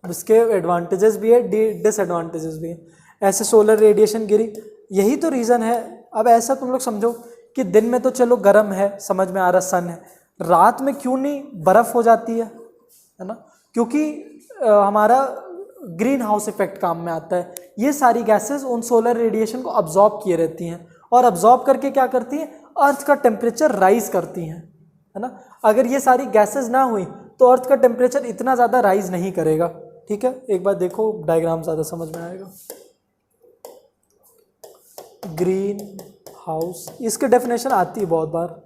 S1: इसके एडवांटेजेस भी है, डिसएडवांटेजेस भी है। ऐसे सोलर रेडिएशन गिरी, यही तो रीज़न है। अब ऐसा तुम लोग समझो कि दिन में तो चलो गर्म है, समझ में आ रहा, सन है, रात में क्यों नहीं बर्फ़ हो जाती है ना? क्योंकि हमारा ग्रीन हाउस इफेक्ट काम में आता है। ये सारी गैसेस उन सोलर रेडिएशन को अब्जॉर्ब किए रहती हैं और अब्जॉर्ब करके क्या करती हैं? अर्थ का टेम्परेचर राइज करती हैं, है ना। अगर ये सारी गैसेस ना हुई तो अर्थ का टेम्परेचर इतना ज़्यादा राइज नहीं करेगा। ठीक है, एक बार देखो डायग्राम, ज़्यादा समझ में आएगा। ग्रीन हाउस, इसकी डेफिनेशन आती है बहुत बार।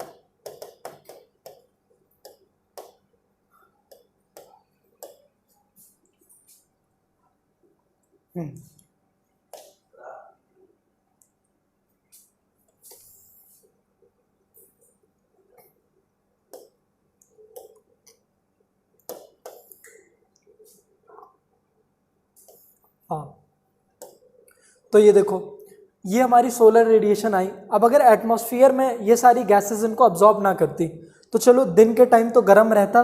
S1: हाँ, तो ये देखो, ये हमारी सोलर रेडिएशन आई। अब अगर एटमॉस्फेयर में ये सारी गैसेस इनको अब्जॉर्ब ना करती तो चलो दिन के टाइम तो गर्म रहता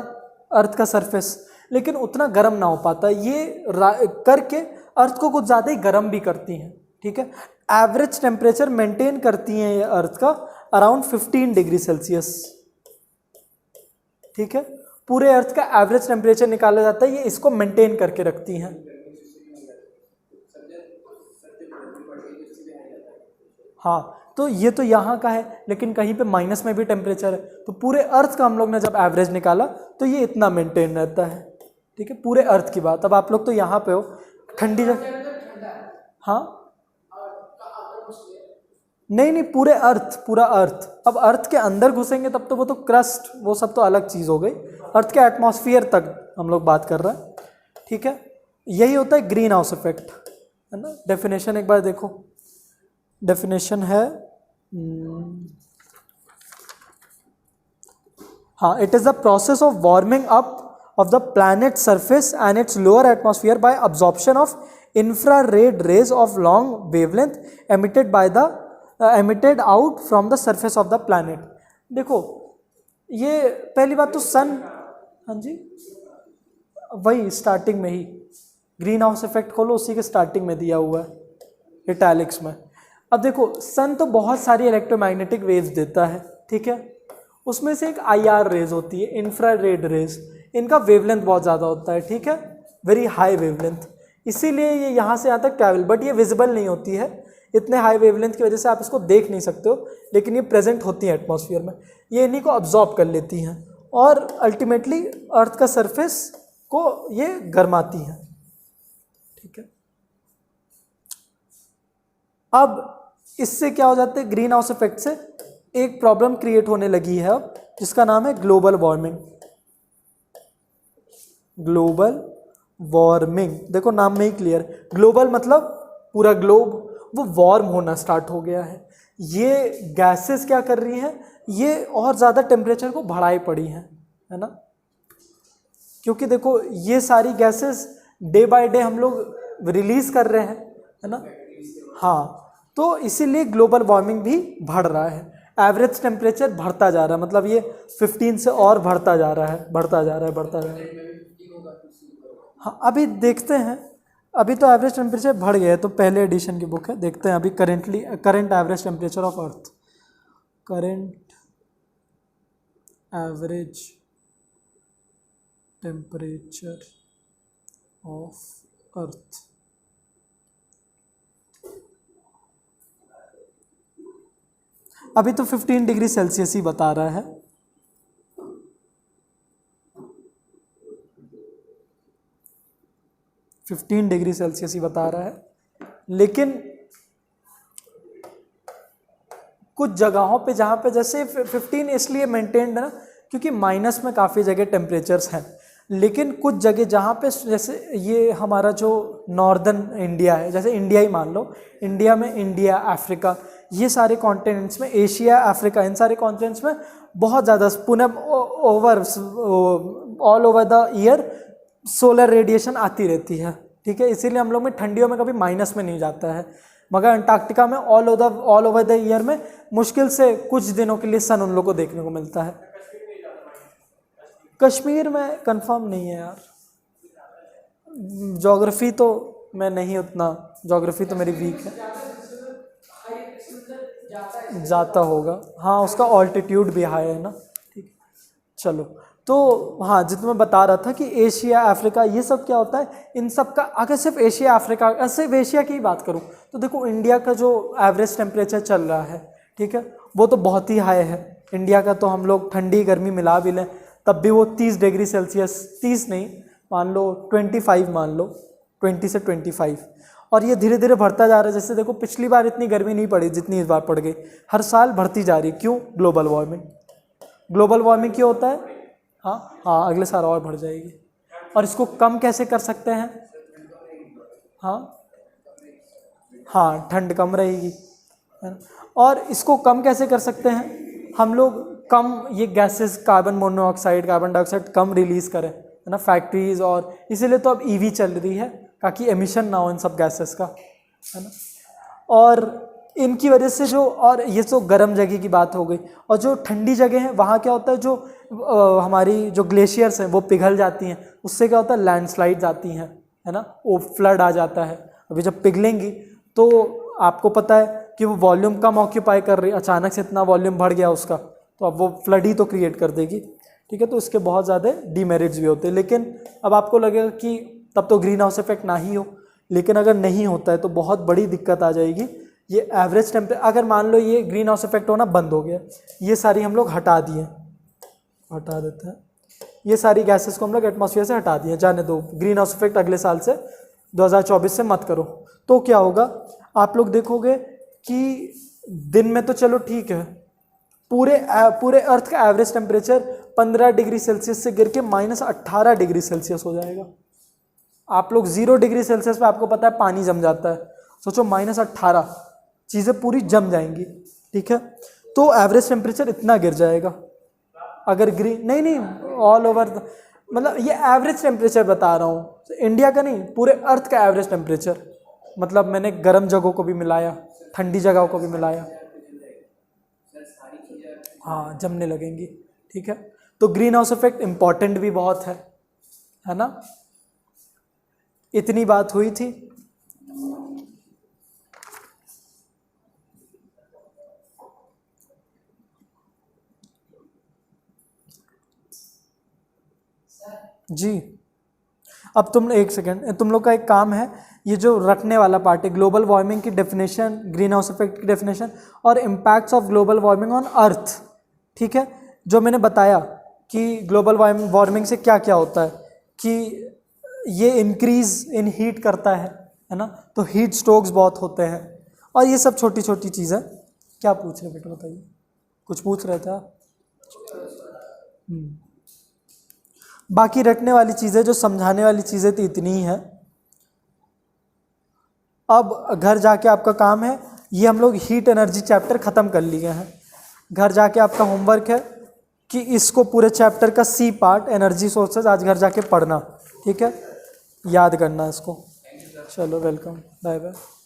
S1: अर्थ का सरफेस, लेकिन उतना गर्म ना हो पाता। ये करके अर्थ को कुछ ज़्यादा ही गर्म भी करती हैं। ठीक है, एवरेज टेम्परेचर मेंटेन करती हैं ये अर्थ का अराउंड 15 डिग्री सेल्सियस। ठीक है, पूरे अर्थ का एवरेज टेम्परेचर निकाला जाता है, ये इसको मेंटेन करके रखती हैं। हाँ, तो तो ये तो यहाँ का है, लेकिन कहीं पे माइनस में भी टेम्परेचर है, तो पूरे अर्थ का हम लोग ने जब एवरेज निकाला तो ये इतना मेंटेन रहता है। ठीक है, पूरे अर्थ की बात। अब आप लोग तो यहाँ पे हो, ठंडी जगह, हाँ नहीं नहीं, पूरे अर्थ, पूरा अर्थ। अब अर्थ के अंदर घुसेंगे तब तो वो तो क्रस्ट, वो सब तो अलग चीज़ हो गई। अर्थ के एटमॉस्फेयर तक हम लोग बात कर रहे हैं। ठीक है, यही होता है ग्रीन हाउस इफेक्ट, है ना। डेफिनेशन एक बार देखो, डेफिनेशन है हाँ, it is the process of warming up of the planet's surface and its lower atmosphere by absorption of infrared rays of long wavelength emitted out from the surface of the planet। देखो ये पहली बात तो सन, हाँ जी वही starting में ही green house effect खोलो, उसी के स्टार्टिंग में दिया हुआ है इटैलिक्स में। अब देखो सन तो बहुत सारी इलेक्ट्रोमैग्नेटिक वेव्स देता है, ठीक है। उसमें से एक IR रेज होती है, इंफ्रारेड रेज, इनका वेवलेंथ बहुत ज़्यादा होता है, ठीक है, वेरी हाई वेवलेंथ। इसीलिए ये यहाँ से यहाँ तक ट्रैवल, बट ये विजिबल नहीं होती है इतने हाई वेवलेंथ की वजह से, आप इसको देख नहीं सकते हो, लेकिन ये प्रेजेंट होती हैं एटमॉस्फेयर में। ये इन्हीं को अब्जॉर्ब कर लेती हैं और अल्टीमेटली अर्थ का सरफेस को ये गर्माती हैं, ठीक है। अब इससे क्या हो जाता है, ग्रीन हाउस इफेक्ट से एक प्रॉब्लम क्रिएट होने लगी है अब, जिसका नाम है ग्लोबल वार्मिंग। ग्लोबल वार्मिंग, देखो नाम में ही क्लियर, ग्लोबल मतलब पूरा ग्लोब, वो वार्म होना स्टार्ट हो गया है। ये गैसेस क्या कर रही हैं, ये और ज़्यादा टेम्परेचर को बढ़ाई पड़ी हैं, है ना। क्योंकि देखो ये सारी गैसेस डे बाय डे हम लोग रिलीज कर रहे हैं, है ना। हाँ, तो इसीलिए ग्लोबल वार्मिंग भी बढ़ रहा है। एवरेज टेम्परेचर बढ़ता जा रहा है, मतलब ये 15 से और बढ़ता जा रहा है, बढ़ता जा रहा है। हाँ अभी देखते हैं, अभी तो एवरेज टेम्परेचर बढ़ गया है, तो पहले एडिशन की बुक है, देखते हैं अभी current average temperature of earth, current average temperature of earth. अभी तो 15 डिग्री सेल्सियस ही बता रहा है। डिग्री सेल्सियस ही बता रहा है, लेकिन कुछ जगहों पे जहाँ पे जैसे 15 इसलिए मेंटेन्ड है ना, क्योंकि माइनस में काफ़ी जगह टेम्परेचर्स हैं, लेकिन कुछ जगह जहाँ पे जैसे ये हमारा जो नॉर्दर्न इंडिया है, जैसे इंडिया ही मान लो, इंडिया में इंडिया, अफ्रीका, ये सारे कॉन्टिनेंट्स में, एशिया, अफ्रीका, इन सारे कॉन्टिनेंट्स में बहुत ज़्यादा पुनः all over the year solar radiation आती रहती है, ठीक है। इसीलिए हम लोग में ठंडियों में कभी माइनस में नहीं जाता है, मगर अंटार्कटिका में ऑल ओवर द ईयर में मुश्किल से कुछ दिनों के लिए सन उन लोग को देखने को मिलता है। कश्मीर में कंफर्म नहीं है यार, ज्योग्राफी तो मैं नहीं उतना, ज्योग्राफी तो मेरी वीक है। जाता होगा, हाँ, उसका ऑल्टीट्यूड भी हाई है ना, ठीक। चलो, तो हाँ, जितना मैं बता रहा था कि एशिया, अफ्रीका, ये सब क्या होता है, इन सब का, अगर सिर्फ एशिया, अफ्रीका, सिर्फ एशिया की ही बात करूँ तो देखो इंडिया का जो एवरेज टेम्परेचर चल रहा है, ठीक है, वो तो बहुत ही हाई है। इंडिया का तो हम लोग ठंडी गर्मी मिला भी लें तब भी वो 30 डिग्री सेल्सियस, 30 नहीं, मान लो 25, मान लो 20 से 25, और ये धीरे धीरे बढ़ता जा रहा है। जैसे देखो पिछली बार इतनी गर्मी नहीं पड़ी जितनी इस बार पड़ गई, हर साल बढ़ती जा रही है। क्यों? Global warming. ग्लोबल वार्मिंग क्यों होता है? हाँ, अगले साल और बढ़ जाएगी। और इसको कम कैसे कर सकते हैं? हाँ, ठंड कम रहेगी, है ना। और इसको कम कैसे कर सकते हैं? हम लोग कम ये gases, carbon monoxide, carbon dioxide कम रिलीज करें, है ना, फैक्ट्रीज, और इसीलिए तो अब ईवी चल रही है ताकि एमिशन ना हो इन सब गैसेस का, है ना। और इनकी वजह से जो, और ये तो गर्म जगह की बात हो गई, और जो ठंडी जगह है वहाँ क्या होता है, जो हमारी जो ग्लेशियर्स हैं वो पिघल जाती हैं, उससे क्या होता है, लैंडस्लाइड्स आती हैं, है ना, वो फ्लड आ जाता है। अभी जब पिघलेंगी तो आपको पता है कि वो वॉल्यूम कम ऑक्यूपाई कर रही है, अचानक से इतना वॉल्यूम बढ़ गया उसका, तो अब वो फ्लड ही तो क्रिएट कर देगी, ठीक है। तो इसके बहुत ज़्यादा डीमेरिट्स भी होते हैं। लेकिन अब आपको लगेगा कि तब तो ग्रीन हाउस इफेक्ट ना ही हो, लेकिन अगर नहीं होता है तो बहुत बड़ी दिक्कत आ जाएगी। ये एवरेज टेम्परेचर, अगर मान लो ये ग्रीन हाउस इफेक्ट होना बंद हो गया, ये सारी हम लोग हटा दिए, हटा देते हैं, ये सारी गैसेस को हम लोग एटमॉस्फेयर से हटा दिए, जाने दो, ग्रीन हाउस इफेक्ट अगले साल से 2024 से मत करो। तो क्या होगा, आप लोग देखोगे कि दिन में तो चलो ठीक है, पूरे अर्थ का एवरेज टेम्परेचर 15 डिग्री सेल्सियस से गिर के -18 डिग्री सेल्सियस हो जाएगा। आप लोग 0 डिग्री सेल्सियस पे आपको पता है पानी जम जाता है, सोचो -18, चीज़ें पूरी जम जाएंगी, ठीक है। तो एवरेज टेम्परेचर इतना गिर जाएगा अगर ग्रीन, नहीं ऑल ओवर, मतलब ये एवरेज टेम्परेचर बता रहा हूँ, इंडिया का नहीं, पूरे अर्थ का एवरेज टेम्परेचर, मतलब मैंने गर्म जगहों को भी मिलाया, ठंडी जगहों को भी मिलाया, हाँ जमने लगेंगी, ठीक है। तो ग्रीन हाउस इफेक्ट इम्पॉर्टेंट भी बहुत है ना। इतनी बात हुई थी। जी, अब तुम एक सेकेंड, तुम लोग का एक काम है, ये जो रखने वाला पार्ट है, ग्लोबल वार्मिंग की डेफिनेशन, ग्रीन हाउस इफेक्ट की डेफिनेशन और impacts of global warming on earth, ठीक है। जो मैंने बताया कि ग्लोबल वार्मिंग से क्या क्या होता है, कि ये इंक्रीज इन हीट करता है ना, तो हीट स्ट्रोक्स बहुत होते हैं, और ये सब छोटी छोटी चीज़ें। क्या पूछ रहे बेटा, बताइए, कुछ पूछ रहे थे आप? बाकी रटने वाली चीज़ें, जो समझाने वाली चीज़ें तो इतनी ही है। अब घर जाके आपका काम है, ये हम लोग हीट एनर्जी चैप्टर ख़त्म कर लिए हैं। घर जाके आपका होमवर्क है कि इसको पूरे चैप्टर का सी पार्ट, एनर्जी सोर्सेज, आज घर जाके पढ़ना, ठीक है, याद करना इसको। चलो वेलकम, बाय बाय।